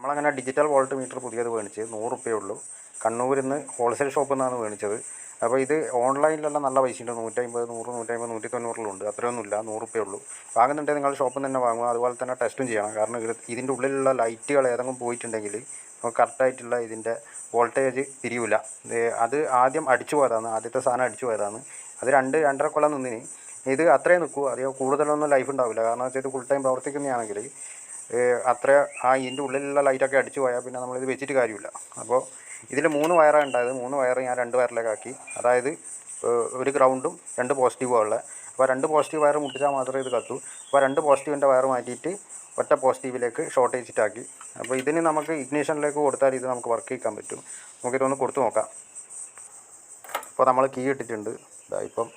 നമ്മളങ്ങനെ digital volt meter പുതിയത് മേടിച്ച് 100 റുപ്യേ ഉള്ളൂ. കണ്ണൂരിൽ നിന്ന് ഹോൾസെയിൽ ഷോപ്പിൽ നിന്നാണ് മേടിച്ചത്. അപ്പോൾ ഇത് ഓൺലൈനിലെല്ലാം നല്ല പൈസയുണ്ട്. 150, 100, 150, 190 അത്രയൊന്നുമില്ല. 100 റുപ്യേ ഉള്ളൂ. വാങ്ങുന്നുണ്ടെങ്കിൽ നിങ്ങൾ ഷോപ്പിൽ നിന്ന് തന്നെ വാങ്ങുക. അതുപോലെ തന്നെ ടെസ്റ്റും ചെയ്യണം. കാരണം ഇതിൻ്റെ ഉള്ളിലുള്ള ലൈറ്റുകൾ ഏതെങ്കിലും പോയിട്ടുണ്ടെങ്കിൽ നമുക്ക് കറക്റ്റായിട്ടുള്ള ഇതിൻ്റെ വോൾട്ടേജ് തിരിയില്ല. അത് ആദ്യം അടിച്ചു പോയതാണ്, ആദ്യത്തെ സാധനം അടിച്ചു പോയതാണ്. അത് 2-2.5 കൊല്ലം നിന്നിന്. ഇത് അത്രയും നിൽക്കൂ, അധികം കൂടുതലൊന്നും ലൈഫ് ഉണ്ടാവില്ല. കാരണം വെച്ചാൽ ഇത് ഫുൾ ടൈം പ്രവർത്തിക്കുന്നതാണെങ്കിൽ അത്ര ഇതിൻ്റെ ഉള്ളിലുള്ള ലൈറ്റൊക്കെ അടിച്ചു പോയാൽ പിന്നെ നമ്മളിത് വെച്ചിട്ട് കാര്യമില്ല. അപ്പോൾ ഇതിൽ 3 വയറാണ് ഉണ്ടായത്. 3 വയർ ഞാൻ 2 വയറിലേക്കാക്കി. അതായത് ഒരു ഗ്രൗണ്ടും 2 പോസിറ്റീവും ഉള്ളത്. അപ്പോൾ 2 പോസിറ്റീവ് വയർ മുട്ടിച്ചാൽ മാത്രമേ ഇത് കത്തൂ. അപ്പോൾ 2 പോസിറ്റീവിൻ്റെ വയർ മാറ്റിയിട്ട് ഒറ്റ പോസിറ്റീവിലേക്ക് ഷോർട്ട് വെച്ചിട്ടാക്കി. അപ്പോൾ ഇതിന് നമുക്ക് ഇഗ്നീഷനിലേക്ക് കൊടുത്താൽ ഇത് നമുക്ക് വർക്ക് ചെയ്യിക്കാൻ പറ്റും. നമുക്കിതൊന്ന് കൊടുത്തു നോക്കാം. അപ്പോൾ നമ്മൾ കീ ഇട്ടിട്ടുണ്ട്. ഇപ്പം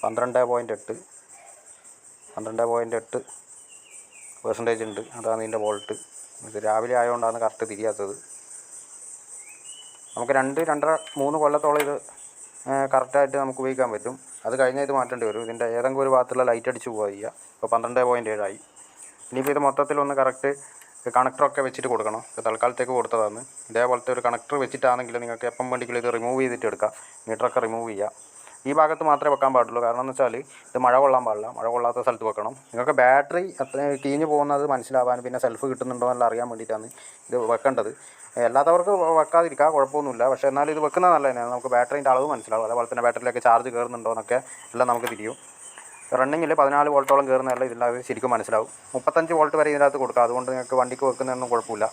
12.8% ഉണ്ട്. അതാണ് ഇതിൻ്റെ വോൾട്ട്. ഇത് രാവിലെ ആയതുകൊണ്ടാണ് കറക്റ്റ് തിരിയാത്തത്. നമുക്ക് 2-2.5-3 കൊല്ലത്തോളം ഇത് കറക്റ്റായിട്ട് നമുക്ക് ഉപയോഗിക്കാൻ പറ്റും. അത് കഴിഞ്ഞാൽ ഇത് മാറ്റേണ്ടി വരും. ഇതിൻ്റെ ഏതെങ്കിലും ഒരു ഭാഗത്തുള്ള ലൈറ്റ് അടിച്ച് പോവുക ചെയ്യുക. ഇപ്പോൾ 12.7 ആയി. ഇനിയിപ്പോൾ ഇത് മൊത്തത്തിലൊന്ന് കറക്റ്റ് കണക്ടറൊക്കെ വെച്ചിട്ട് കൊടുക്കണം. ഇത് തൽക്കാലത്തേക്ക് കൊടുത്തതാണ്. ഇതേപോലത്തെ ഒരു കണക്ടർ വെച്ചിട്ടാണെങ്കിൽ നിങ്ങൾക്ക് എപ്പം വേണ്ടിയെങ്കിലും ഇത് റിമൂവ് ചെയ്തിട്ട് എടുക്കാം. മീറ്ററൊക്കെ റിമൂവ് ചെയ്യുക. ഈ ഭാഗത്ത് മാത്രമേ വെക്കാൻ പാടുള്ളൂ. കാരണം എന്ന് വെച്ചാൽ ഇത് മഴ കൊള്ളാൻ പാടില്ല. മഴ കൊള്ളാത്ത സ്ഥലത്ത് വെക്കണം. നിങ്ങൾക്ക് ബാറ്ററി അത്ര കീഞ്ഞ് പോകുന്നത് മനസ്സിലാവാൻ പിന്നെ സെൽഫ് കിട്ടുന്നുണ്ടോ എന്നെല്ലാം അറിയാൻ വേണ്ടിയിട്ടാണ് ഇത് വെക്കേണ്ടത്. അല്ലാത്തവർക്ക് വെക്കാതിരിക്കുക, കുഴപ്പമൊന്നുമില്ല. പക്ഷേ എന്നാലും ഇത് വെക്കുന്നത് നല്ല തന്നെയാണ്. നമുക്ക് ബാറ്ററിൻ്റെ അളവ് മനസ്സിലാവും. അതേപോലെ തന്നെ ബാറ്ററിയിലേക്ക് ചാർജ് കയറുന്നുണ്ടോ എന്നൊക്കെ എല്ലാം നമുക്ക് തിരിയും. റണ്ണിങ്ങിൽ 14 വോൾട്ടോളം കയറുന്നതല്ല ഇതിനകത്ത് ശരിക്കും മനസ്സിലാവും. 35 വോൾട്ട് വരെ ഇതിനകത്ത് കൊടുക്കാം. അതുകൊണ്ട് നിങ്ങൾക്ക് വണ്ടിക്ക് വെക്കുന്നതൊന്നും കുഴപ്പമില്ല.